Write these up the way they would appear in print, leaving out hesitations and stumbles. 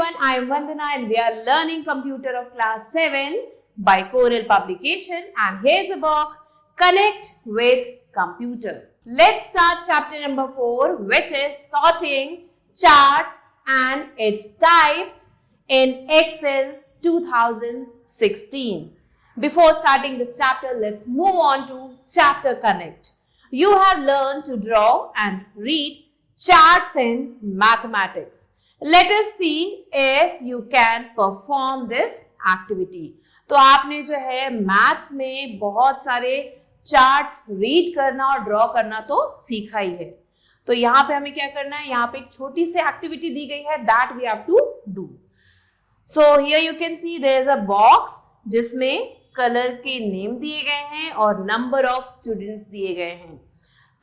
everyone, I am Vandana and we are learning computer of class 7 by Corel Publication, and here's a book, Connect with Computer. Let's start chapter number 4, which is sorting charts and its types in Excel 2016. Before starting this chapter, let's move on to chapter Connect. You have learned to draw and read charts in mathematics. Let us see if you can perform this activity. तो आपने जो है maths में बहुत सारे charts read करना और draw करना तो सीखा ही है. तो यहाँ पे हमें क्या करना है, यहाँ पे एक छोटी सी एक्टिविटी दी गई है, that we have to do. So here you can see there is a box जिसमें कलर के नेम दिए गए हैं और नंबर ऑफ स्टूडेंट्स दिए गए हैं.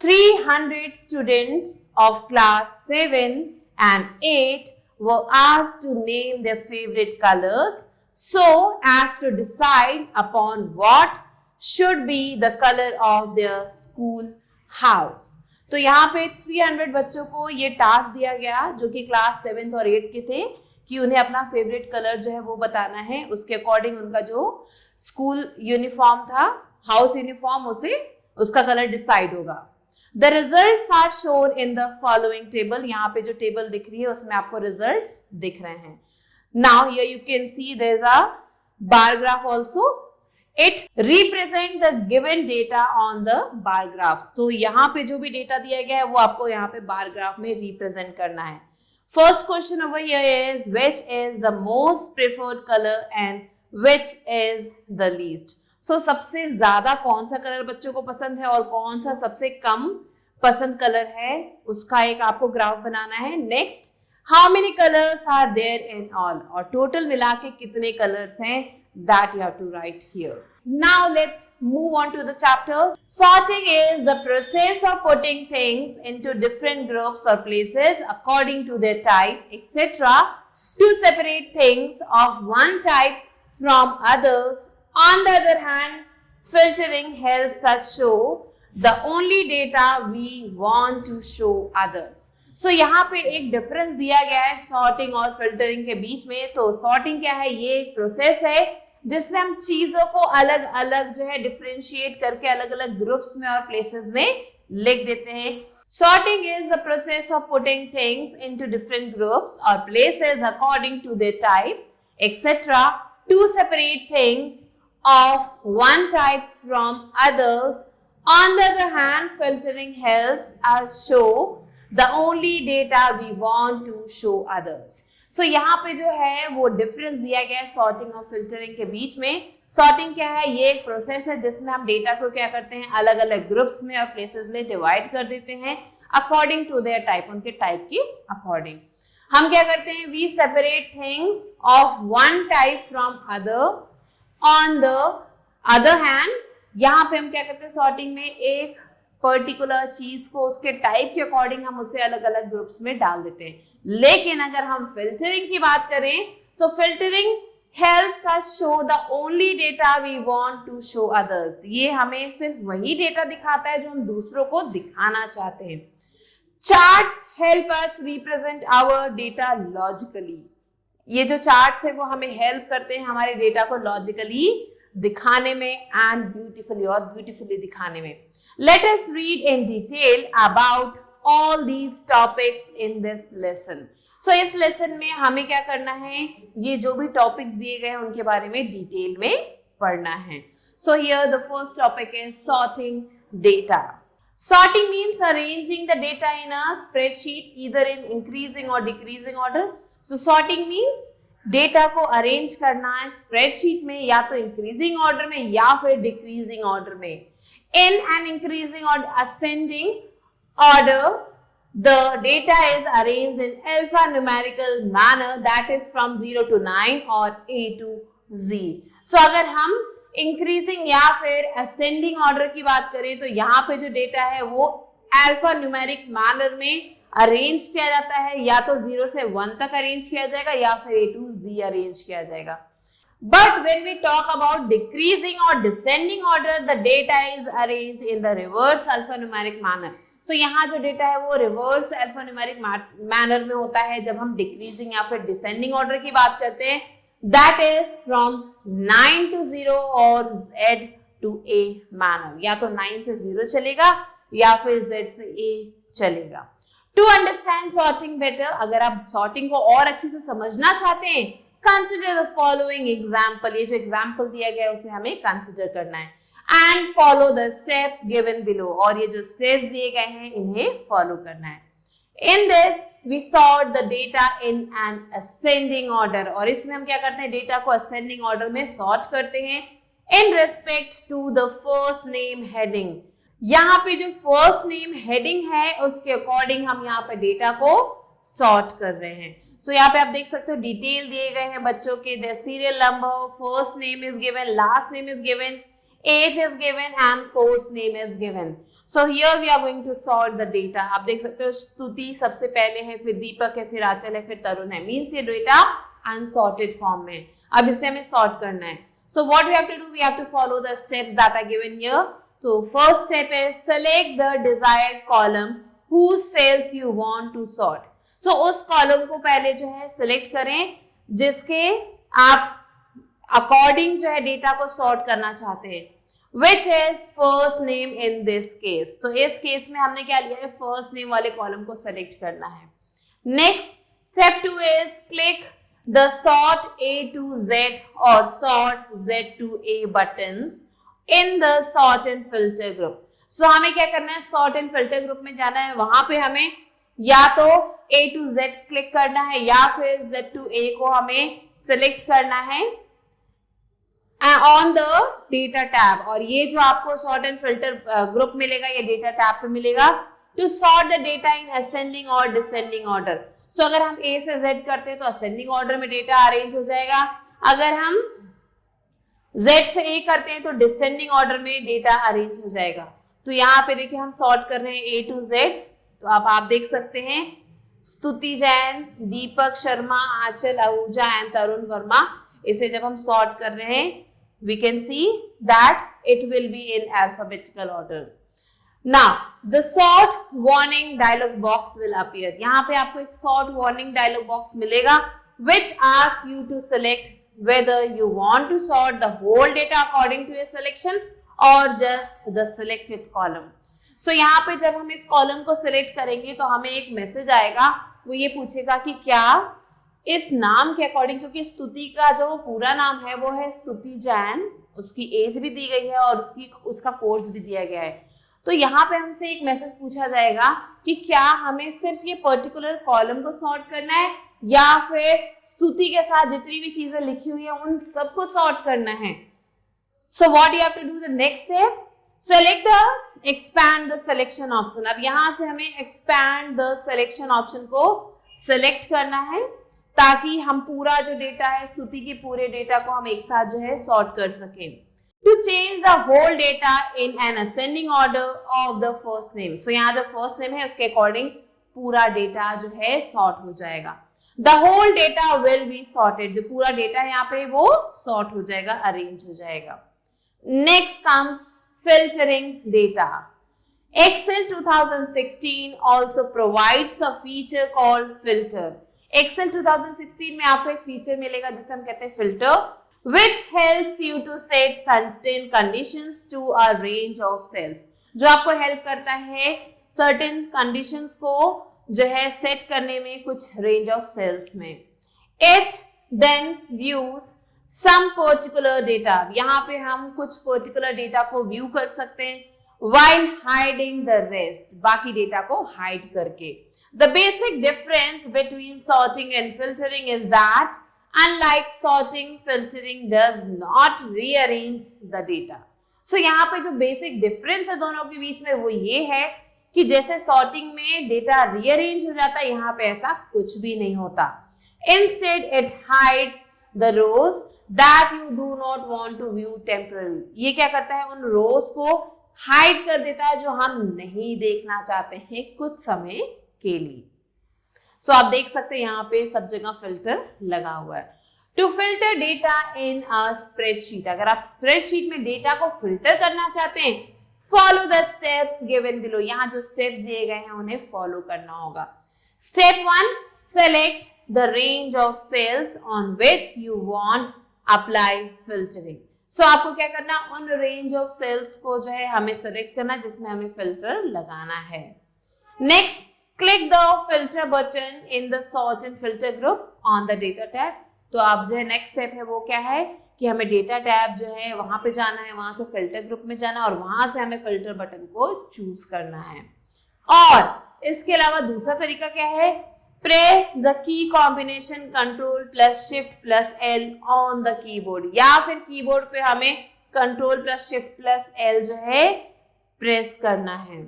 300 students of class 7 and 8 were asked to name their favorite colors so as to decide upon what should be the color of their school house. तो यहाँ पे 300 बच्चों को ये टास्क दिया गया जो कि क्लास 7th और 8th के थे कि उन्हें अपना फेवरेट कलर जो है वो बताना है. उसके अकॉर्डिंग उनका जो स्कूल यूनिफॉर्म था, हाउस यूनिफॉर्म, उसे उसका कलर डिसाइड होगा. The results are shown in the following table. यहाँ पे जो टेबल दिख रही है उसमें आपको रिजल्ट्स दिख रहे हैं. Now here you can see there is a bar graph also. It represent the given data on the bar graph. तो यहाँ पे जो भी डेटा दिया गया है वो आपको यहाँ पे बार ग्राफ में रिप्रेजेंट करना है. First question over here is which is the most preferred color and which is the least. सो सबसे ज्यादा कौन सा कलर बच्चों को पसंद है और कौन सा सबसे कम पसंद कलर है, उसका एक आपको ग्राफ बनाना है. Next, how many colours are there in all, और टोटल मिला के कितने कलर्स हैं, that you have to write here. Now let's move on to the chapter. Sorting is the process of putting things into different groups or places according to their type etcetera to separate things of one type from others. On the other hand, filtering helps us show the only data we want to show others. So यहाँ पे एक difference दिया गया है sorting और filtering के बीच में. तो सॉर्टिंग क्या है, ये एक प्रोसेस है जिसमें हम चीजों को अलग अलग जो है डिफरेंशिएट करके अलग अलग ग्रुप्स में और प्लेसेस में लिख देते हैं. Sorting is the process of putting things into different groups or places according to their type, etc. to separate things of one type from others. On the other hand, filtering helps us show the only data we want to show others. So यहाँ पे जो है वो difference दिया गया है sorting और filtering के बीच में. सॉर्टिंग क्या है, ये एक प्रोसेस है जिसमें हम डेटा को क्या करते हैं, अलग अलग ग्रुप्स में और प्लेसेस में डिवाइड कर देते हैं अकॉर्डिंग टू देयर टाइप, उनके टाइप के अकॉर्डिंग. हम क्या करते हैं, we separate things of one type from other. On the other hand, यहाँ पे हम क्या करते हैं, सॉर्टिंग में एक पर्टिकुलर चीज को उसके टाइप के अकॉर्डिंग हम उसे अलग अलग ग्रुप्स में डाल देते हैं. लेकिन अगर हम फिल्टरिंग की बात करें, so filtering helps us show the only data we want to show others. ये हमें सिर्फ वही डेटा दिखाता है जो हम दूसरों को दिखाना चाहते हैं. Charts help us represent our data logically. ये जो चार्ट्स है वो हमें हेल्प करते हैं हमारे डेटा को लॉजिकली दिखाने में एंड ब्यूटीफुली दिखाने में. Let us read in detail about all these topics in this lesson. So इस लेसन में हमें क्या करना है, ये जो भी टॉपिक्स दिए गए हैं उनके बारे में डिटेल में पढ़ना है. So here the first topic is sorting data. Sorting means arranging the data in a spreadsheet either in increasing or decreasing order. So sorting means data को अरेंज करना है स्प्रेडशीट में या तो इंक्रीजिंग ऑर्डर में या फिर डिक्रीजिंग ऑर्डर में. इन एन इंक्रीजिंग और ascending order the data is arranged in alpha numerical manner that is from 0 to 9 और A to Z. सो अगर हम इंक्रीजिंग या फिर असेंडिंग ऑर्डर की बात करें तो यहाँ पे जो डेटा है वो अल्फा न्यूमेरिक मैनर में अरेंज किया जाता है, या तो 0 से 1 तक अरेंज किया जाएगा या फिर A to Z अरेंज किया जाएगा. But when we talk about decreasing or descending order, the data is arranged in the reverse alphanumeric manner. So यहाँ जो डेटा है वो रिवर्स अल्फान्यूमेरिक मैनर में होता है जब हम डिक्रीजिंग या फिर डिसेंडिंग ऑर्डर की बात करते हैं, दैट इज फ्रॉम 9 to 0 और Z to A मैनर, या तो 9 से 0 चलेगा या फिर Z से A चलेगा। टू अंडरस्टैंड सॉर्टिंग बेटर, अगर आप सॉर्टिंग को और अच्छे से समझना चाहते हैं, कंसिडर द फॉलोइंग एग्जाम्पल, ये जो एग्जाम्पल दिया गया है उसे हमें कंसिडर करना है, and follow the steps given below, और ये जो स्टेप्स दिए गए हैं इन्हें फॉलो करना है। In this we sort the data in an ascending order, और इसमें हम क्या करते हैं, डेटा को असेंडिंग ऑर्डर में सॉर्ट करते हैं in respect to the first name heading. यहाँ पे जो फर्स्ट नेम हेडिंग है उसके अकॉर्डिंग हम यहाँ पे डेटा को सॉर्ट कर रहे हैं। सो यहाँ पे आप देख सकते हो डिटेल दिए गए हैं बच्चों के, the serial number, first name is given, last name is given, age is given and course name is given. So here we are going to sort the data. आप देख सकते हो स्तुति सबसे पहले है, फिर दीपक है, फिर आंचल है, फिर तरुण है, मीन्स ये डेटा अनसॉर्टेड फॉर्म में। अब इसे हमें सॉर्ट करना है। So what we have to do, we have to follow the steps that are given here. So first step is select the desired column whose cells you want to sort. So उस column को पहले जो है select करें जिसके आप according जो है डेटा को सॉर्ट करना चाहते हैं, which is first name in this case. तो इस केस में हमने क्या लिया है, फर्स्ट नेम वाले कॉलम को सेलेक्ट करना है। Next step 2 is click the sort A to Z or sort Z to A buttons in the sort and filter group. So हमें क्या करना है, sort and filter group में जाना है, वहां पे हमें या तो A to Z क्लिक करना है या फिर Z to A को हमें सिलेक्ट करना है ऑन द डेटा टैब, और ये जो आपको सॉर्ट एंड फिल्टर ग्रुप मिलेगा ये डेटा टैब पे मिलेगा। To sort the data in ascending और डिसेंडिंग ऑर्डर। सो अगर हम A से Z करते हैं तो असेंडिंग ऑर्डर में डेटा अरेंज हो जाएगा, अगर हम Z से A करते हैं तो डिसेंडिंग ऑर्डर में डेटा अरेंज हो जाएगा। तो यहाँ पे देखिए हम सॉर्ट कर रहे हैं A to Z, तो अब आप देख सकते हैं स्तुति जैन, दीपक शर्मा, आंचल आहूजा एंड तरुण वर्मा, इसे जब हम सॉर्ट कर रहे हैं we can see that it will be in alphabetical order. Now the sort warning dialog box will appear. यहाँ पे आपको एक sort warning dialog box मिलेगा which asks you to select whether you want to sort the whole data according to your selection or just the selected column. So यहाँ पे जब हम इस कॉलम को सिलेक्ट करेंगे तो हमें एक मैसेज आएगा, वो ये पूछेगा कि क्या इस नाम के अकॉर्डिंग, क्योंकि स्तुति का जो पूरा नाम है वो है स्तुति जैन, उसकी एज भी दी गई है और उसका कोर्स भी दिया गया है। तो यहाँ पे हमसे एक मैसेज पूछा जाएगा कि क्या हमें सिर्फ ये पर्टिकुलर कॉलम को सॉर्ट करना है या फिर स्तुति के साथ जितनी भी चीजें लिखी हुई है उन सबको सॉर्ट करना है। So what you have to do, the next step, select the expand the selection option. अब यहाँ से हमें एक्सपैंड द सिलेक्शन ऑप्शन को सिलेक्ट करना है ताकि हम पूरा जो डेटा है स्तुति के पूरे डेटा को हम एक साथ जो है सॉर्ट कर सकें। To change the whole data in an ascending order of the first name. So यहाँ जो फर्स्ट नेम है उसके अकॉर्डिंग पूरा डेटा जो है सॉर्ट हो जाएगा। The whole data will be sorted, जो पूरा डेटा है यहाँ पे वो सॉर्ट हो जाएगा, अरेंज हो जाएगा। Next comes filtering data. Excel 2016 also provides a feature called filter. Excel 2016 में आपको एक फीचर मिलेगा जिसे हम कहते हैं filter, which helps you to set certain conditions to a range of cells, जो आपको हेल्प करता है certain conditions को जो है सेट करने में कुछ range of cells में। It then views some particular data, यहाँ पे हम कुछ particular data को view कर सकते हैं while hiding the rest, बाकी डेटा को हाइड करके। The basic difference between sorting and filtering is that unlike sorting, filtering does not rearrange the data. So यहाँ पे जो बेसिक डिफरेंस है दोनों के बीच में वो ये है कि जैसे सॉर्टिंग में डेटा रीअरेंज हो जाता है, यहाँ पे ऐसा कुछ भी नहीं होता। Instead it hides the rows that you do not want to view temporarily. ये क्या करता है, उन रोज को हाइड कर देता है जो हम नहीं देखना चाहते हैं कुछ समय के लिए। सो आप देख सकते हैं यहाँ पे सब जगह फिल्टर लगा हुआ है। To filter data in a spreadsheet, अगर आप स्प्रेडशीट में डेटा को फिल्टर करना चाहते हैं, follow the steps given below, यहाँ जो स्टेप्स दिए गए हैं उन्हें फॉलो करना होगा। Step 1, select the range of cells on which you want apply filtering. So आपको क्या करना, उन रेंज ऑफ सेल्स को जो है हमें सेलेक्ट करना जिसमें हमें फिल्टर लगाना है। Next, click the filter button in the sort and filter group on the data tab. तो आप जो है नेक्स्ट स्टेप है वो क्या है कि हमें डेटा टैब जो है वहां पे जाना है, वहां से फिल्टर ग्रुप में जाना है और वहां से हमें फिल्टर बटन को चूज करना है। और इसके अलावा दूसरा तरीका क्या है, press the key combination Ctrl+Shift+L on the keyboard, या फिर कीबोर्ड पे हमें Ctrl+Shift+L जो है प्रेस करना है।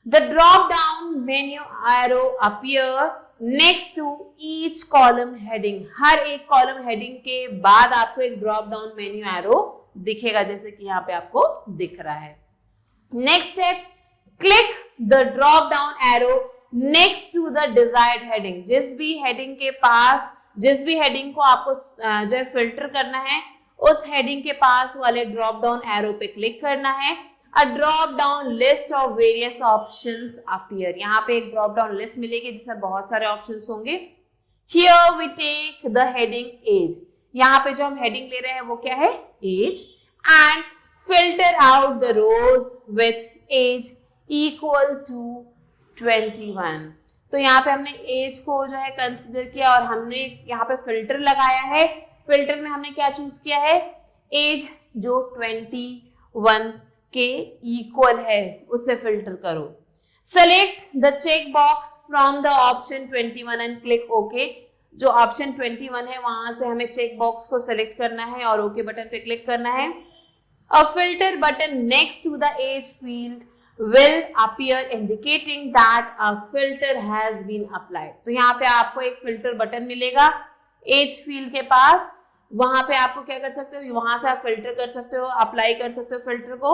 The drop down menu arrow appear next to each column heading, हर एक कॉलम हेडिंग के बाद आपको एक ड्रॉप डाउन मेन्यू एरो दिखेगा, जैसे कि यहाँ पे आपको दिख रहा है। Next step, click the drop down arrow next to the desired heading, जिस भी हेडिंग के पास, जिस भी हेडिंग को आपको जो है फिल्टर करना है उस हेडिंग के पास वाले ड्रॉप डाउन एरो पे क्लिक करना है। A drop down list of various options appear, यहाँ पे एक ड्रॉप डाउन लिस्ट मिलेगी जिसमें बहुत सारे ऑप्शंस होंगे। Here we take the heading age, यहाँ पे जो हम हेडिंग ले रहे हैं वो क्या है, age, and filter out the rows with age equal to 21। तो यहाँ पे हमने एज को जो है कंसिडर किया और हमने यहाँ पे फिल्टर लगाया है। फिल्टर में हमने क्या चूज किया है, एज जो 21 के इक्वल है उसे फिल्टर करो। Select the check box from the option 21 and click okay, जो ऑप्शन 21 है वहां से हमें चेक बॉक्स को सेलेक्ट करना है और ओके बटन पे क्लिक करना है। A filter button next to the age field will appear indicating that a filter has been applied। तो यहाँ पे आपको एक फिल्टर बटन मिलेगा एज फील्ड के पास, वहां पे आपको क्या कर सकते हो, वहां से आप फिल्टर कर सकते हो, अप्लाई कर सकते हो फिल्टर को।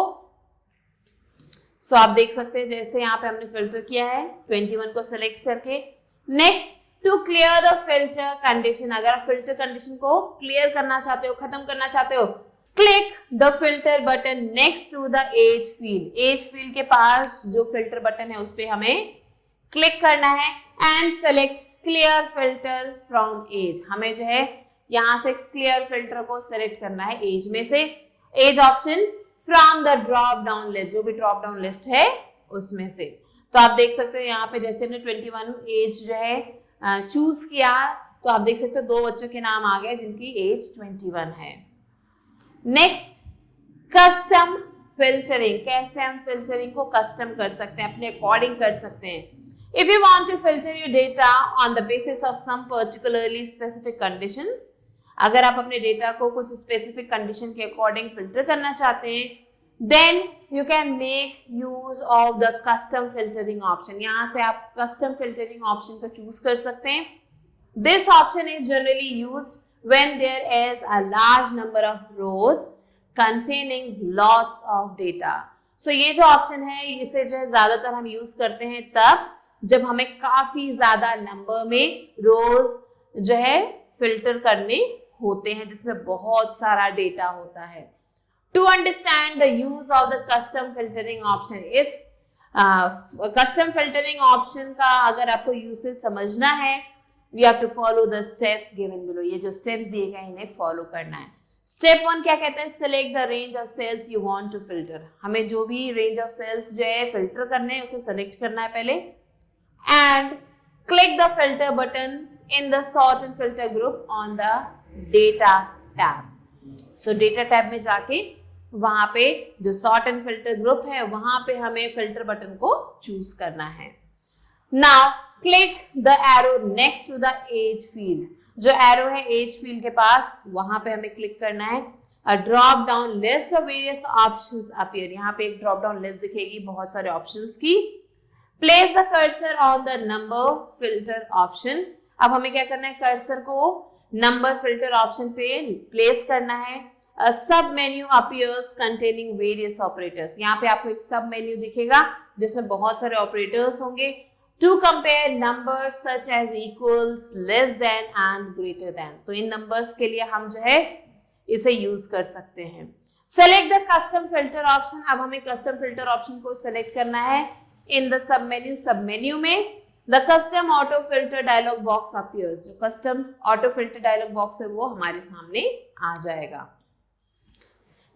सो आप देख सकते हैं जैसे यहाँ पे हमने फिल्टर किया है 21 को सिलेक्ट करके। Next, to clear the filter condition, अगर आप फिल्टर कंडीशन को क्लियर करना चाहते हो, खत्म करना चाहते हो, click the filter button next to the age field, age field के पास जो फिल्टर बटन है उस पर हमें क्लिक करना है and select clear filter from age, हमें जो है यहाँ से क्लियर फिल्टर को सेलेक्ट करना है एज में से, age option from the drop down list, जो भी ड्रॉप डाउन लिस्ट है उसमें से। तो आप देख सकते हो यहाँ पे जैसे हमने 21 एज जो है चूज किया, तो आप देख सकते हो दो बच्चों के नाम आ गए जिनकी एज 21 है। नेक्स्ट, कस्टम फिल्टरिंग, कैसे हम फिल्टरिंग को कस्टम कर सकते हैं, अपने अकॉर्डिंग कर सकते हैं। If you want to filter your data on the basis of some particularly specific conditions, अगर आप अपने डेटा को कुछ स्पेसिफिक कंडीशन के अकॉर्डिंग फिल्टर करना चाहते हैं, then you can make use of the custom filtering option, यहाँ से आप कस्टम फिल्टरिंग ऑप्शन को चूज कर सकते हैं। This option is generally used when there is a large number of rows containing lots of data। So ये जो option है इसे जो है ज्यादातर हम यूज करते हैं तब जब हमें काफी ज्यादा नंबर में रोज जो है फिल्टर करने होते हैं जिसमें बहुत सारा डेटा होता है। To understand the use of the custom filtering option, इस कस्टम फिल्टरिंग ऑप्शन का अगर आपको यूसेज समझना है, we have to follow the steps given below, ये जो steps दिए गए इन्हें फॉलो करना है। स्टेप 1 क्या कहता है, select the range of cells you want to filter, हमें जो भी range of cells जो है फिल्टर करने हैं उसे सेलेक्ट करना है पहले, and click the filter button in the sort and filter group on the data tab। so data tab में जाके वहां पे जो sort and filter group है वहां पे हमें फिल्टर बटन को चूज करना है। Now click the arrow next to the age field, जो arrow है age field के पास वहां पे हमें क्लिक करना है। A drop down list of various options appear, यहाँ पे एक drop down list दिखेगी बहुत सारे options की। Place the cursor on the number filter option, अब हमें क्या करना है, cursor को number filter option पे place करना है। A sub menu appears containing various operators, यहाँ पे आपको एक sub menu दिखेगा जिसमें बहुत सारे operators होंगे। To compare numbers such as equals, less than and greater than, तो इन numbers के लिए हम जो है इसे use कर सकते हैं। Select the custom filter option, अब हमें कस्टम फिल्टर ऑप्शन को सिलेक्ट करना है इन द सब मेन्यू में the custom auto filter dialog box appears, जो custom auto filter dialog box है वो हमारे सामने आ जाएगा।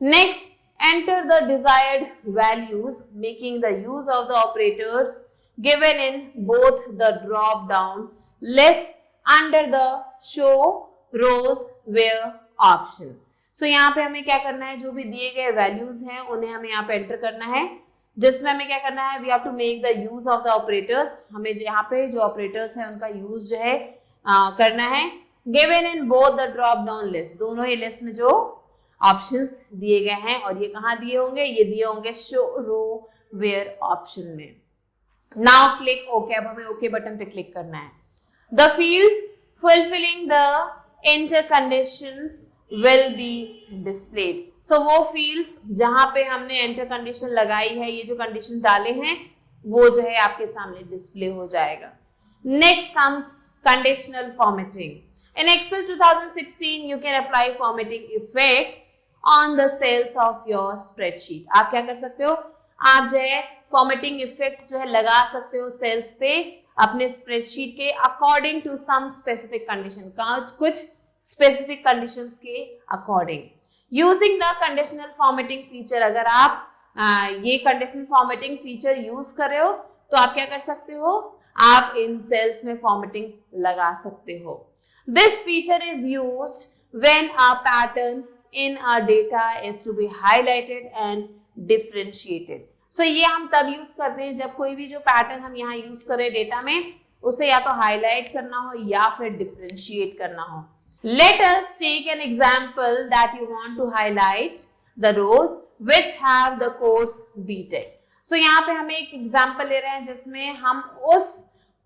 Next, enter the desired values making the use of the operators given in both the drop down list under the show rows where option. So यहाँ पे हमें क्या करना है, जो भी दिए गए वैल्यूज हैं उन्हें हमें यहाँ पे एंटर करना है, जिसमें हमें क्या करना है, we have to make the use of the operators, हमें यहाँ पे जो ऑपरेटर्स हैं उनका यूज जो है करना है। Given in both the drop down list, दोनों ही लिस्ट में जो ऑप्शंस दिए गए हैं, और ये कहाँ दिए होंगे, ये दिए होंगे शो रो वेयर ऑप्शन में। नाउ क्लिक ओके, अब हमें ओके बटन पे क्लिक करना है। The fields fulfilling the inter conditions will be displayed, so वो fields जहां पे हमने enter condition लगाई है, ये जो condition डाले हैं वो जो है आपके सामने display हो जाएगा। Next comes conditional formatting. In Excel 2016 you can apply formatting effects on the cells of your spreadsheet. आप क्या कर सकते हो, आप जो है formatting effect जो है लगा सकते हो cells पे अपने spreadsheet के according to some specific condition, कुछ स्पेसिफिक कंडीशंस के according. Using the conditional formatting feature, अगर आप ये कंडीशनल फॉर्मेटिंग फीचर यूज कर रहे हो तो आप क्या कर सकते हो, आप इन सेल्स में फॉर्मेटिंग लगा सकते हो। This feature is used when a pattern in a data is to be highlighted and differentiated. So ये हम तब यूज करते हैं जब कोई भी जो पैटर्न हम यहाँ यूज करें डेटा में, उसे या तो हाईलाइट करना हो या फिर डिफरेंशिएट करना हो। Let us take an example that you want to highlight the rows which have the course BTech. So यहाँ पे हमें एक एग्जाम्पल ले रहे हैं जिसमें हम उस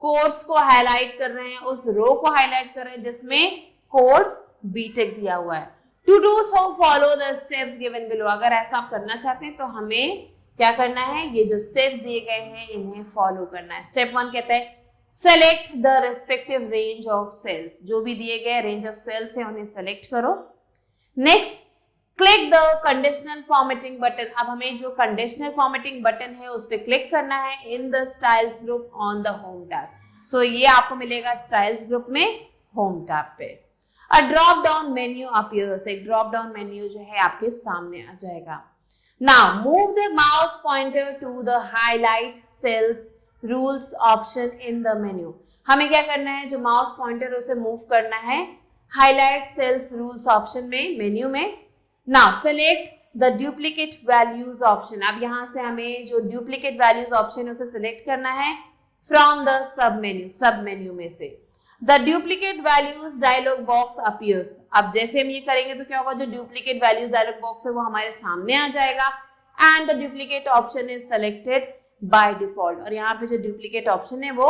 कोर्स को हाईलाइट कर रहे हैं, उस रो को हाईलाइट कर रहे हैं जिसमें कोर्स BTech दिया हुआ है। To do so, follow the steps given below. अगर ऐसा आप करना चाहते हैं तो हमें क्या करना है, ये जो स्टेप्स दिए गए हैं इन्हें फॉलो करना है। स्टेप 1 कहता है select the respective range of cells, जो भी दिए गए रेंज ऑफ सेल्स है उन्हें सेलेक्ट करो। Next, click the conditional formatting button, अब हमें जो कंडीशनल फॉर्मेटिंग बटन है उस पर क्लिक करना है in the styles group on the home tab. So ये आपको मिलेगा स्टाइल्स ग्रुप में होम टैब पे। A drop down menu appears, एक ड्रॉप डाउन मेन्यू जो है आपके सामने आ जाएगा। Now move the mouse pointer to the highlight cells rules option in the menu, हमें क्या करना है, जो माउस पॉइंटर उसे मूव करना है हाईलाइट सेल्स रूल्स ऑप्शन में, मेन्यू में। Now select the duplicate values option, अब यहाँ से हमें जो डुप्लीकेट वैल्यूज ऑप्शन है उसे सिलेक्ट करना है फ्रॉम द सब मेन्यू में से। The duplicate values dialog box appears, अब जैसे हम ये करेंगे तो क्या होगा, जो डुप्लीकेट वैल्यूज डायलॉग बॉक्स है वो हमारे सामने आ जाएगा and the duplicate option is selected by default, और यहाँ पे जो डुप्लीकेट ऑप्शन है वो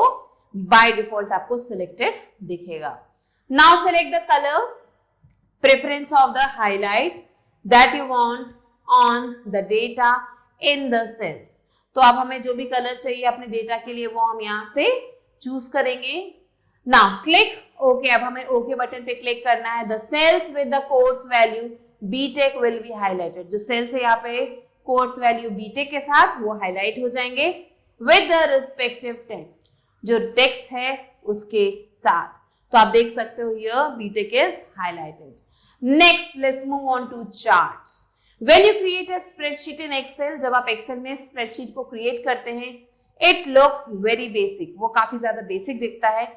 बाय डिफॉल्ट आपको सिलेक्टेड दिखेगा। Now select the colour preference of the highlight that you want on the data in the cells, तो अब हमें जो भी कलर चाहिए अपने डेटा के लिए वो हम यहाँ से चूज करेंगे। नाउ क्लिक ओके, अब हमें ओके बटन पे क्लिक करना है। The cells with the course value BTech will be highlighted, जो सेल्स है यहाँ पे कोर्स वैल्यू बीटेक के साथ वो हाईलाइट हो जाएंगे विद द रिस्पेक्टिव टेक्स्ट, जो टेक्स्ट है उसके साथ। तो आप देख सकते हो here BTech is highlighted. Next let's move on to charts. When you create a spreadsheet in Excel, जब आप एक्सेल में स्प्रेडशीट को क्रिएट करते हैं, इट लुक्स वेरी बेसिक, वो काफी ज्यादा बेसिक दिखता है।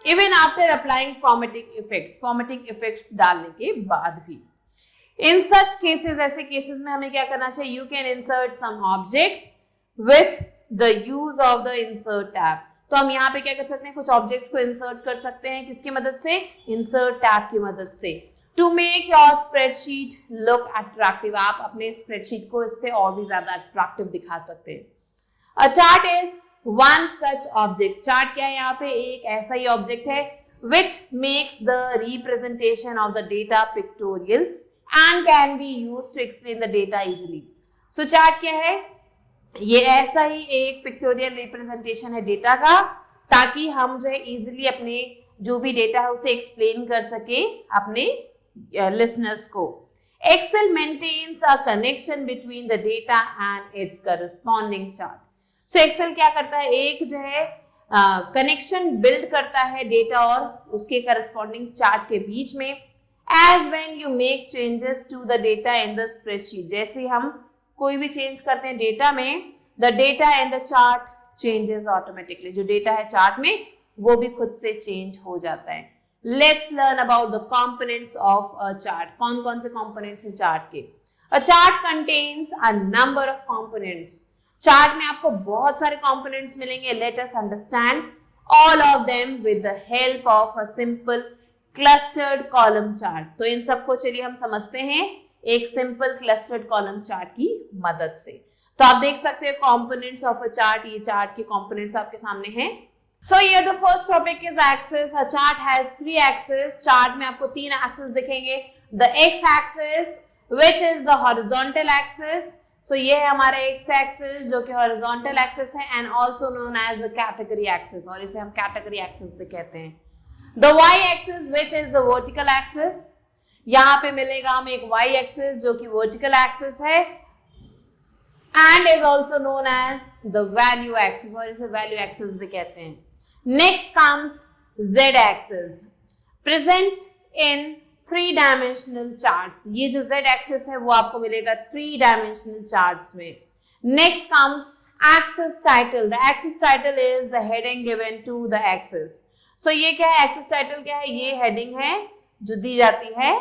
Even after applying formatting effects डालने के बाद भी। इन सच केसेस, ऐसे केसेस में हमें क्या करना चाहिए, you can insert some objects with the use of the insert tab, तो हम यहाँ पे क्या कर सकते हैं, कुछ ऑब्जेक्ट्स को इंसर्ट कर सकते हैं, किसकी मदद से, इंसर्ट टैब की मदद से। To make your spreadsheet look attractive, आप अपने स्प्रेडशीट को इससे और भी ज्यादा अट्रैक्टिव दिखा सकते हैं। अ chart is one such object, chart क्या है, यहाँ पे एक ऐसा ही ऑब्जेक्ट है which makes the representation of the data pictorial and can be used to explain the data easily. So chart क्या है, ये ऐसा ही एक पिक्टोरियल रिप्रेजेंटेशन है डेटा का, ताकि हम जो है इजीली अपने जो भी डेटा है उसे एक्सप्लेन कर सके अपने लिसनर्स को। Excel maintains a connection between the data and its corresponding chart. So Excel क्या करता है, एक जो है कनेक्शन बिल्ड करता है डेटा और उसके करस्पॉन्डिंग चार्ट के बीच में. As when you make changes to the data in the spreadsheet, जैसे हम कोई भी चेंज करते हैं डेटा में, the data in the chart changes automatically. जो डेटा है चार्ट में वो भी खुद से चेंज हो जाता है. Let's learn about the components of a chart. कौन कौन से components हैं चार्ट के? A chart contains a number of components. Chart में आपको बहुत सारे components मिलेंगे. Let us understand all of them with the help of a simple clustered column chart. तो इन सबको चलिए हम समझते हैं एक simple clustered column chart की मदद से. तो आप देख सकते हैं components of a chart. ये चार्ट के components आपके सामने हैं. So here the first topic is axis. A chart has 3 axes. Chart में आपको 3 axes दिखेंगे. The x axis, which is the horizontal axis. So ये है हमारा x axis जो कि horizontal axis है and also known as the category axis, और इसे हम category axis भी कहते हैं. The y axis, which is the vertical axis. यहाँ पे मिलेगा हमें एक y axis जो कि vertical axis है and is also known as the value axis, और इसे value axis भी कहते हैं. Next comes z axis, present in 3-dimensional charts. ये जो z axis है वो आपको मिलेगा 3-dimensional charts में. Next comes axis title. The axis title is the heading given to the axis. So ये क्या है, axis title क्या है, ये heading है जो दी जाती है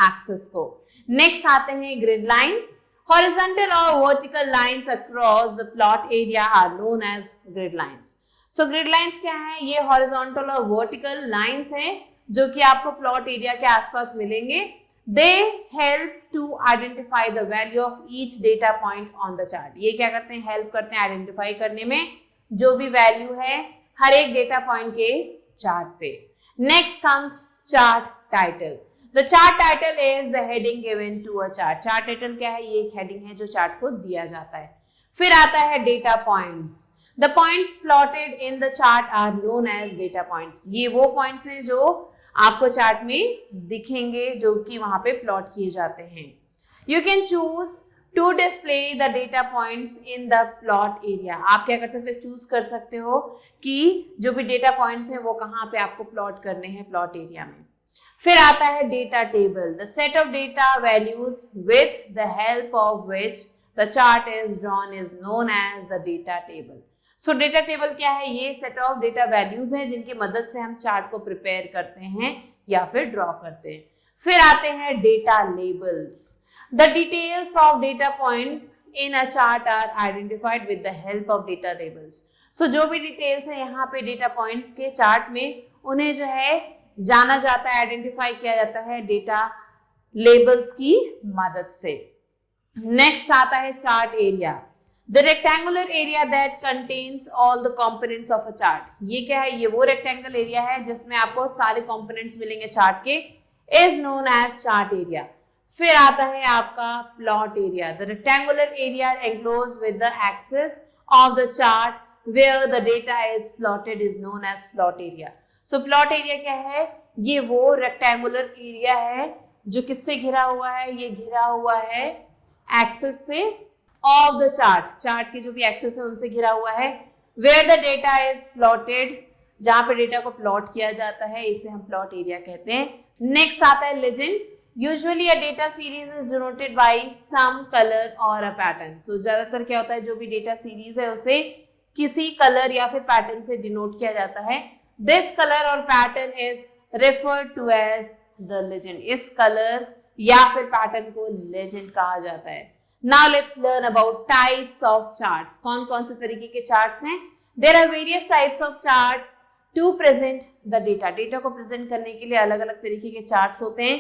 axis को. Next आते हैं grid lines. Horizontal or vertical lines across the plot area are known as grid lines. So grid lines क्या है, ये horizontal और vertical lines हैं जो कि आपको plot area के आसपास मिलेंगे. They help to identify the value of each data point on the chart. ये क्या करते हैं, help करते हैं identify करने में जो भी value है हर एक data point के chart पे. Next comes chart title. The chart title is the heading given to a chart. Chart title क्या है, ये एक heading है जो chart को दिया जाता है. फिर आता है data points. The points plotted in the chart are known as data points. ये वो points हैं जो आपको चार्ट में दिखेंगे जो कि वहां पे प्लॉट किए जाते हैं. You can choose to display the data points in the plot area. आप क्या कर सकते हो, चूज कर सकते हो कि जो भी डेटा पॉइंट्स हैं वो कहाँ पे आपको प्लॉट करने हैं प्लॉट एरिया में. फिर आता है data table. The set of data values with the help of which the chart is drawn is known as the data table. So data table क्या है, ये सेट ऑफ डेटा वैल्यूज हैं जिनकी मदद से हम चार्ट को प्रिपेयर करते हैं या फिर ड्रॉ करते हैं. फिर आते हैं data labels. The details of data points in a chart are identified with the help of data labels. So जो भी डिटेल्स है यहाँ पे डेटा पॉइंट्स के चार्ट में उन्हें जो है जाना जाता है, आइडेंटिफाई किया जाता है डेटा लेबल्स की मदद से. नेक्स्ट आता है chart area. The rectangular area that contains all the components of a chart. ये क्या है, ये वो rectangle area है जिसमें आपको सारे components मिलेंगे चार्ट के, is known as chart area. फिर आता है आपका plot area. The rectangular area enclosed with the axis of the chart where the data is plotted is known as plot area. So plot area क्या है, ये वो rectangular area है जो किससे घिरा हुआ है, ये घिरा हुआ है axis से of the chart. चार्ट के जो भी एक्सेस है उनसे घिरा हुआ है. where the data is plotted, जहां पे डेटा को प्लॉट किया जाता है, इसे हम प्लॉट एरिया कहते हैं. नेक्स्ट आता है legend. Usually a data series is denoted by some colour और अ पैटर्न. सो ज्यादातर क्या होता है, जो भी डेटा सीरीज है उसे किसी कलर या फिर पैटर्न से डिनोट किया जाता है. दिस कलर और pattern is referred to as the legend. इस कलर या फिर पैटर्न को लेजेंड कहा जाता है. Now let's learn about types of charts. कौन कौन से तरीके के charts हैं? There are various types of charts to present the data. Data को present करने के लिए अलग अलग तरीके के charts होते हैं.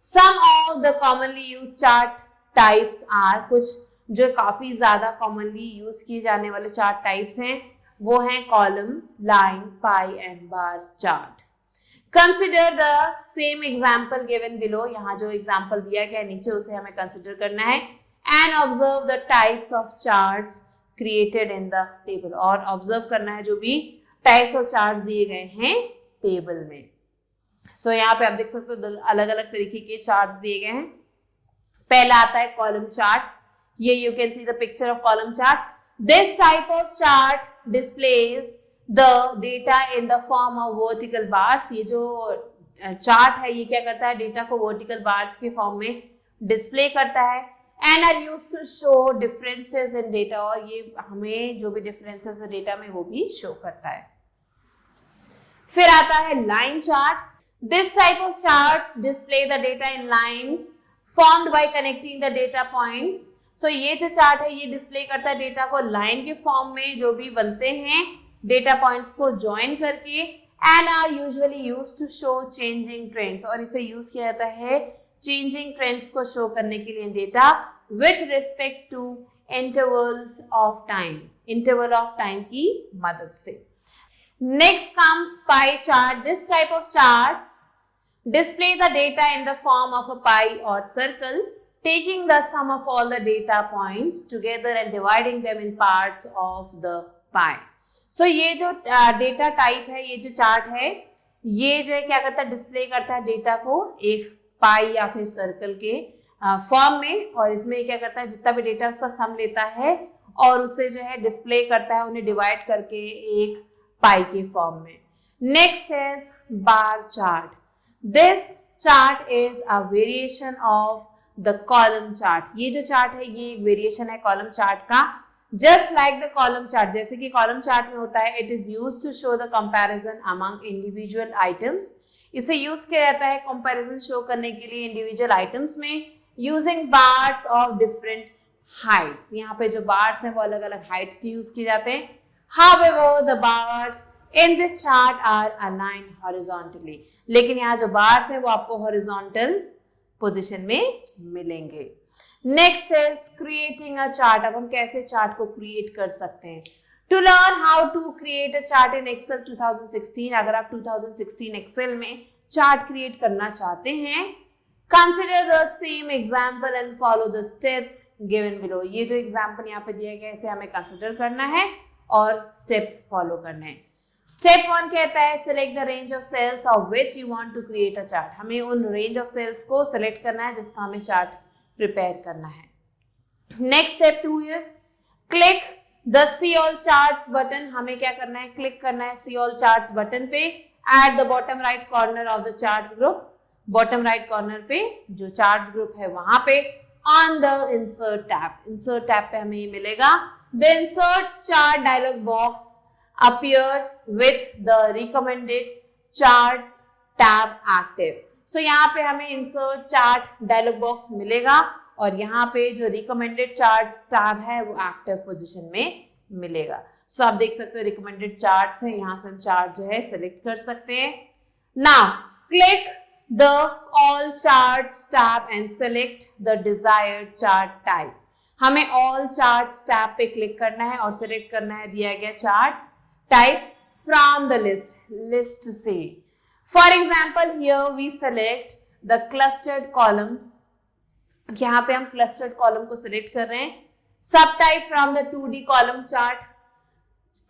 Some of the commonly used chart types are, कुछ जो काफी ज्यादा commonly use किए जाने वाले chart types हैं वो हैं column, line, pie and bar chart. Consider the same example given below. यहाँ जो example दिया गया है नीचे उसे हमें consider करना है. And observe the types of charts created in the table. और observe करना है जो भी types of charts दिए गए हैं टेबल में. So यहाँ पे आप देख सकते हो अलग अलग तरीके के charts दिए गए हैं. पहला आता है कॉलम चार्ट. ये you can see the picture of column chart. This type of chart displays the data in the form of vertical bars. ये जो चार्ट है ये क्या करता है, डेटा को वर्टिकल बार्स के फॉर्म में डिस्प्ले करता है. And are use to show differences in data, और ये हमें जो भी डिफरेंसेस है डेटा में वो भी शो करता है. फिर आता है line chart. This type of charts display the data in lines formed by connecting the data points. So ये जो चार्ट है ये डिस्प्ले करता है डेटा को लाइन के फॉर्म में जो भी बनते हैं डेटा पॉइंट्स को ज्वाइन करके. And are usually used to show changing trends, और इसे यूज किया जाता है चेंजिंग ट्रेंड्स को शो करने के लिए data with respect to intervals of time, interval of time की मदद से. Next comes pie chart. This type of charts display the data in the form of a pie or circle, taking the sum of all the data points together and dividing them in parts of the pie. So ये जो data type है, ये जो chart है, ये जो है क्या करता है, डिस्प्ले करता है डेटा को एक पाई या फिर सर्कल के फॉर्म में, और इसमें क्या करता है जितना भी डेटा उसका सम लेता है और उसे जो है डिस्प्ले करता है उन्हें डिवाइड करके एक पाई के फॉर्म में. Next is bar chart. This chart is a variation of the column chart. ये जो चार्ट है ये एक वेरिएशन है कॉलम चार्ट का. Just like the column chart, जैसे कि कॉलम चार्ट में होता है, it is used to show the comparison among individual items. इसे यूज किया जाता है कंपैरिजन शो करने के लिए इंडिविजुअल आइटम्स में, using bars of different Heights. यहाँ पे जो बार्स हैं वो अलग अलग हाइट्स के यूज किए जाते हैं. However, the bars in this chart are aligned horizontally. लेकिन यहाँ जो बार्स है वो आपको हॉरिजॉन्टल पोजीशन में मिलेंगे. Next is creating a chart. अब हम कैसे चार्ट को क्रिएट कर सकते हैं. To learn how to create a chart in Excel 2016. अगर आप 2016 एक्सेल में चार्ट क्रिएट करना चाहते हैं, consider the same example and follow the steps given below. ये जो एग्जाम्पल यहाँ पे दिया गया है इसे हमें कंसिडर करना है और स्टेप्स फॉलो करने हैं. स्टेप 1 कहता है select the range of cells of which you want to create a chart. हमें उन रेंज ऑफ सेल्स को सिलेक्ट करना है जिसका हमें चार्ट प्रिपेयर करना है. Next step 2 is click the see all charts button. हमें क्या करना है, क्लिक करना है सी ऑल चार्ट्स बटन पे at the bottom right corner of the charts group. Bottom right corner पे जो चार्ट्स ग्रुप है वहां पे on the insert tab. Insert tab पे हमें ये मिलेगा. The insert chart dialog box appears with the recommended charts tab active. So यहाँ पे हमें insert chart dialog box मिलेगा और यहाँ पे जो recommended charts tab है वो active position में मिलेगा. So आप देख सकते हो recommended charts है, यहाँ से हम chart जो है select कर सकते हैं. Now click the all charts tab and select the desired chart type. हमें all charts tab पे click करना है और select करना है दिया गया chart type from the list से. For example, here we select the clustered columns. यहाँ पे हम clustered column को select कर रहे हैं. Subtype from the 2D column chart.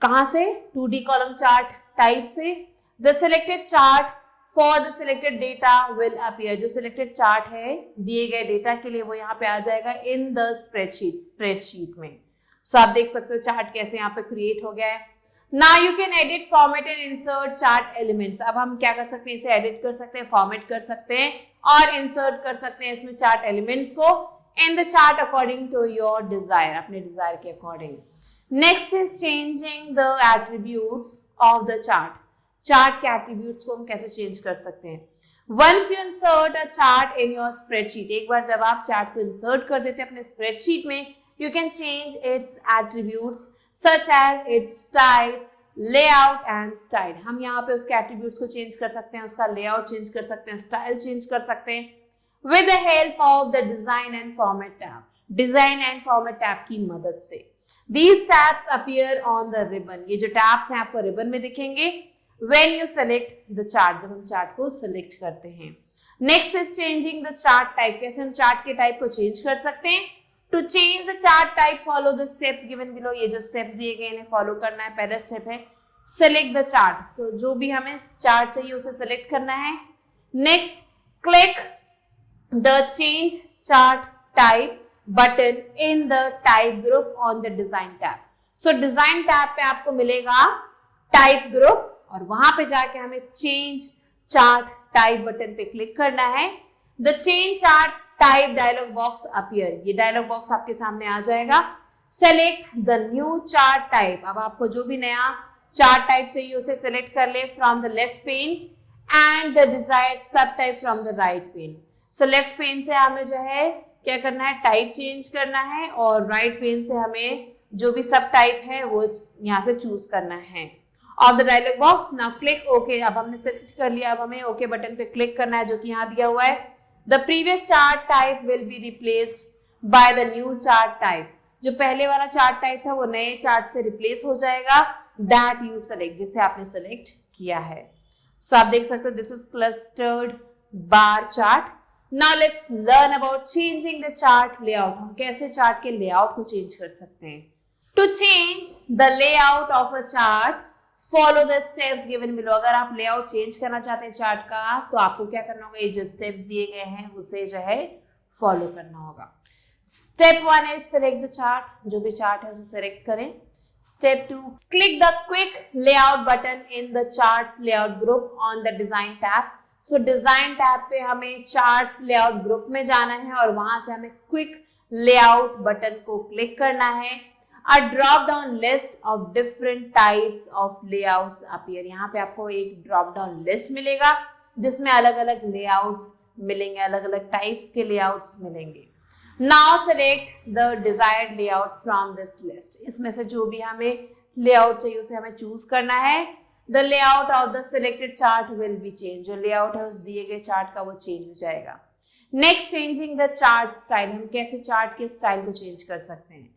कहाँ से? 2D column chart type से. The selected chart for the selected data will appear. जो selected chart है दिए गए data के लिए वो यहाँ पे आ जाएगा in the spreadsheet में. So आप देख सकते हो chart कैसे यहाँ पे create हो गया है. Now you can edit, format and insert chart elements. अब हम क्या कर सकते हैं, इसे edit कर सकते हैं, format कर सकते हैं और insert कर सकते हैं इसमें chart elements को in the chart according to your desire, अपने desire के according. Next is changing the attributes of the chart. Chart के attributes को हम कैसे change कर सकते हैं. Once you insert a chart in your spreadsheet, एक बार जब आप chart को insert कर देते हैं अपने spreadsheet में, you can change its attributes such as its type, layout and style. हम यहाँ पे उसके attributes को change कर सकते हैं, उसका layout change कर सकते हैं, style change कर सकते हैं with the help of the design and format tab. Design and format tab की मदद से. These tabs appear on the ribbon. ये जो tabs हैं आपको ribbon में दिखेंगे when you select the chart, जब हम chart को select करते हैं. Next is changing the chart type. कैसे हम chart के type को change कर सकते हैं. To change the chart type, follow the steps given below. ये जो steps दिए गए इन्हें follow करना है. पहला step है select the chart. तो जो भी हमें chart चाहिए उसे select करना है. Next, click the change chart type button in the type group on the design tab. So design tab पे आपको मिलेगा type group और वहां पे जाके हमें change chart type बटन पे क्लिक करना है. The change chart type dialog box appear. ये dialog box आपके सामने आ जाएगा. Select the new chart type. अब आपको जो भी नया chart type चाहिए उसे select कर ले from the left pane and the desired subtype from the right pane. So left pane से हमें जो है क्या करना है, टाइप चेंज करना है और राइट पेन से हमें जो भी सब टाइप है वो यहाँ से चूज करना है. Of the dialog box now click okay. अब हमने सेलेक्ट कर लिया, अब हमें ओके बटन पे क्लिक करना है जो कि यहाँ दिया हुआ है. The previous chart type will be replaced by the new chart type. जो पहले वाला चार्ट टाइप था वो नए चार्ट से रिप्लेस हो जाएगा दैट यू सेलेक्ट, जिसे आपने सेलेक्ट किया है. सो आप देख सकते हो this is clustered bar chart. Now let's learn about changing the chart layout. हम कैसे चार्ट के लेआउट को चेंज कर सकते हैं. To change the layout of a chart, follow the steps given below. अगर आप लेआउट चेंज करना चाहते हैं चार्ट का तो आपको क्या करना होगा, ये जो स्टेप्स दिए गए हैं उसे जो है फॉलो करना होगा. Step 1 is select the chart. जो भी चार्ट है उसे सेलेक्ट करें. Step 2, click the quick layout button in the charts layout group on the design tab. So design tab पे हमें चार्ट्स लेआउट ग्रुप में जाना है और वहां से हमें क्विक लेआउट बटन को क्लिक करना है. अ drop down list of different types of layouts appear. यहाँ पे आपको एक ड्रॉप डाउन लिस्ट मिलेगा जिसमें अलग अलग लेआउट्स मिलेंगे, अलग अलग टाइप्स के लेआउट्स मिलेंगे. Now select the desired layout from this list. इसमें से जो भी हमें लेआउट चाहिए उसे हमें चूज करना है. The layout of the selected chart will be changed. जो लेआउट है उस दिए गए चार्ट का वो चेंज हो जाएगा. Next, changing the chart style. हम कैसे चार्ट के स्टाइल को चेंज कर सकते हैं.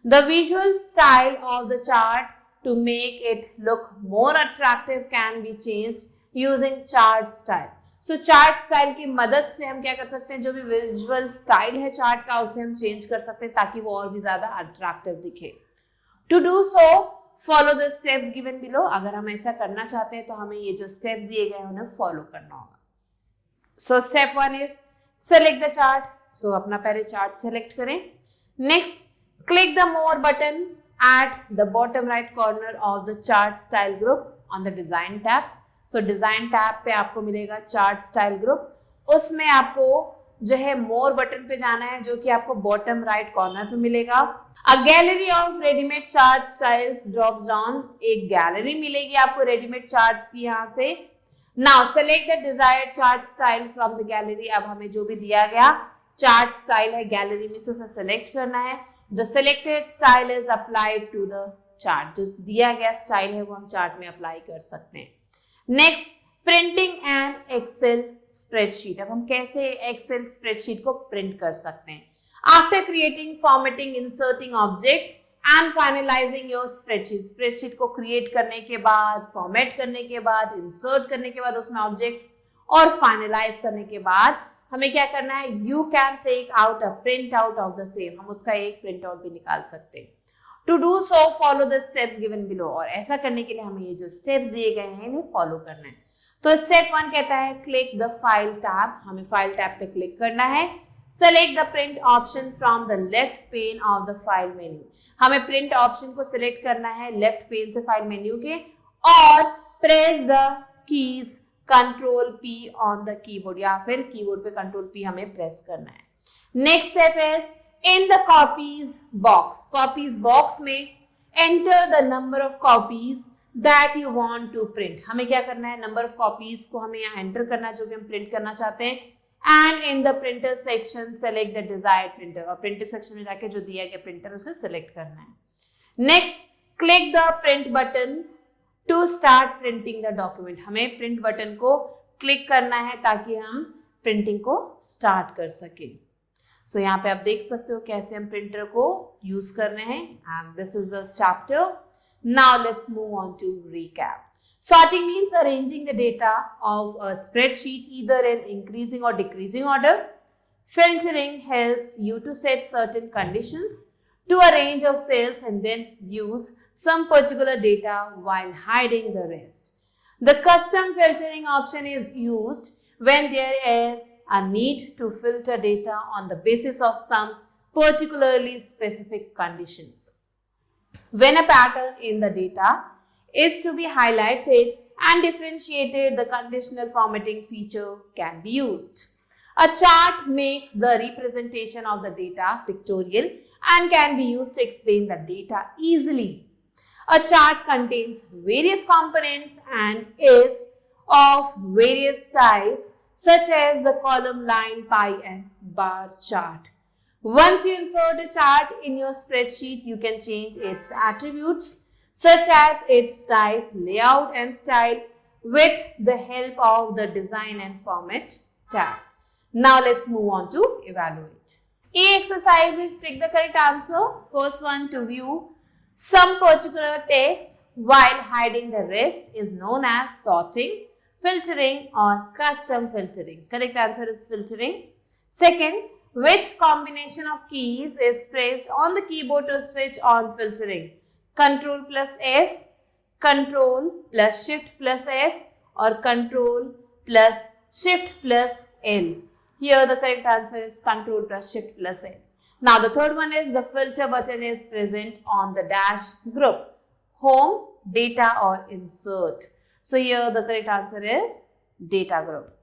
The visual style of the chart to make it look more attractive can be changed using chart style. So chart style की मदद से हम क्या कर सकते हैं, जो भी विजुअल स्टाइल है चार्ट का उसे हम चेंज कर सकते हैं ताकि वो और भी ज्यादा अट्रैक्टिव दिखे. To do so follow the steps given below. अगर हम ऐसा करना चाहते हैं तो हमें ये जो स्टेप्स दिए गए हैं उन्हें फॉलो करना होगा. So step 1 is select the chart. So अपना पहले चार्ट सेलेक्ट करें. Next, click the more button at the bottom right corner of the chart style group on the design tab. So design tab पे आपको मिलेगा chart style group. उसमें आपको जो है मोर बटन पे जाना है जो कि आपको बॉटम राइट कॉर्नर पे मिलेगा. A gallery of ready-made chart styles drops down. एक गैलरी मिलेगी आपको रेडीमेड चार्ट्स की यहाँ से. Now select the desired chart style from the gallery. अब हमें जो भी दिया गया चार्ट स्टाइल है गैलरी में से उसे सेलेक्ट करना है. The selected style is applied to the chart. जो दिया गया स्टाइल है वो हम चार्ट में अप्लाई कर सकते हैं. Next, printing and Excel spreadsheet. अब हम कैसे एक्सेल स्प्रेडशीट को प्रिंट कर सकते हैं. After creating, formatting, inserting objects and finalizing your spreadsheet. Spreadsheet को क्रिएट करने के बाद, फॉर्मेट करने के बाद, इंसर्ट करने के बाद उसमें ऑब्जेक्ट्स और फाइनलाइज करने के बाद हमें क्या करना है, you can take out a print out of the same. हम उसका एक प्रिंट आउट भी निकाल सकते हैं. To do so follow the steps given below. और ऐसा करने के लिए हमें ये जो स्टेप्स दिए गए हैं इन्हें फॉलो करना है. तो स्टेप 1 कहता है क्लिक द फाइल टैब. हमें फाइल टैब पे क्लिक करना है. Select the print option from the left pane of the file menu. हमें print option को select करना है left pane से file menu के और press the keys Ctrl P on the keyboard या फिर keyboard पे Ctrl P हमें press करना है. Next step is in the copies box. Copies box में enter the number of copies that you want to print. हमें क्या करना है, number of copies को हमें यहाँ enter करना है जो कि हम print करना चाहते हैं. And in the printer section select the desired printer. और printer section में जाके जो दिया गया printer उसे select करना है. Next, click the print button to start printing the document. हमें print button को click करना है ताकि हम printing को start कर सकें. So यहाँ पे आप देख सकते हो कैसे हम printer को use कर रहे हैं. And this is the chapter. Now let's move on to recap. Sorting means arranging the data of a spreadsheet either in increasing or decreasing order. Filtering helps you to set certain conditions to a range of cells and then use some particular data while hiding the rest. The custom filtering option is used when there is a need to filter data on the basis of some particularly specific conditions. When a pattern in the data is to be highlighted and differentiated, the conditional formatting feature can be used. A chart makes the representation of the data pictorial and can be used to explain the data easily. A chart contains various components and is of various types such as the column, line, pie and bar chart. Once you insert a chart in your spreadsheet, you can change its attributes such as its type, layout and style with the help of the Design and Format tab. Now let's move on to evaluate. A exercise is tick the correct answer. First one, to view some particular text while hiding the rest is known as sorting, filtering or custom filtering. Correct answer is filtering. Second, which combination of keys is pressed on the keyboard to switch on filtering? Control plus F, Control plus Shift plus F or Control plus Shift plus L. Here the correct answer is Control plus Shift plus L. Now the third one is the filter button is present on the dash group, home, data or insert. So here the correct answer is data group.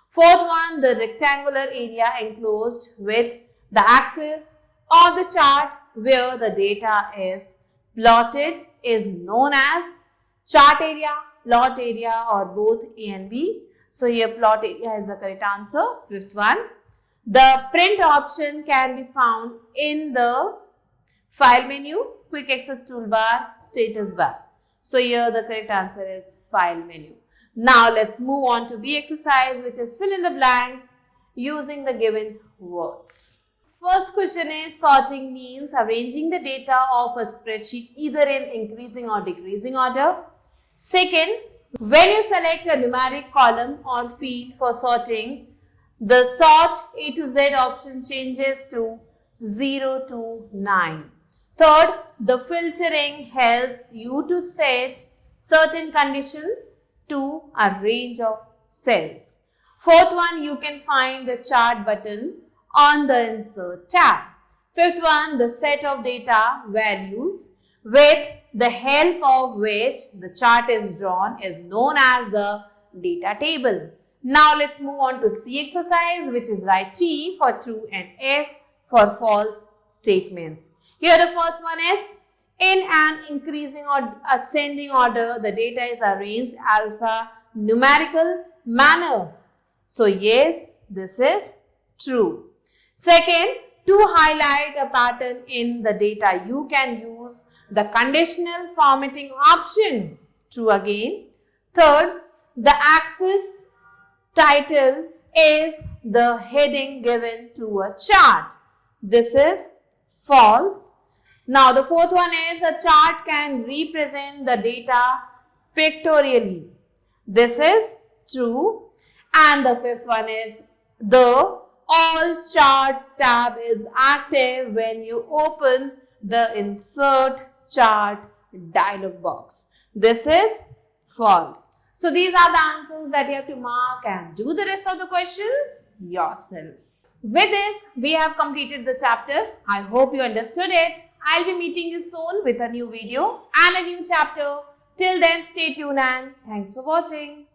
Fourth one, the rectangular area enclosed with the axis of the chart where the data is plotted is known as chart area, plot area or both A and B. So here plot area is the correct answer. Fifth one, the print option can be found in the file menu, quick access toolbar, status bar. So here the correct answer is file menu. Now let's move on to B exercise, which is fill in the blanks using the given words. First question is sorting means arranging the data of a spreadsheet either in increasing or decreasing order. Second, when you select a numeric column or field for sorting, the sort A to Z option changes to 0 to 9. Third, the filtering helps you to set certain conditions to a range of cells. Fourth one, you can find the chart button on the insert tab. Fifth one, the set of data values with the help of which the chart is drawn is known as the data table. Now let's move on to C exercise, which is write T for true and F for false statements. Here the first one is in an increasing or ascending order, the data is arranged alphanumerical manner. So yes, this is true. Second, to highlight a pattern in the data, you can use the conditional formatting option. True again. Third, the axis title is the heading given to a chart. This is false. Now the fourth one is a chart can represent the data pictorially. This is true. And the fifth one is the all charts tab is active when you open the insert chart dialog box. This is false. So these are the answers that you have to mark and do the rest of the questions yourself. With this, we have completed the chapter. I hope you understood it. I'll be meeting you soon with a new video and a new chapter. Till then, stay tuned and thanks for watching.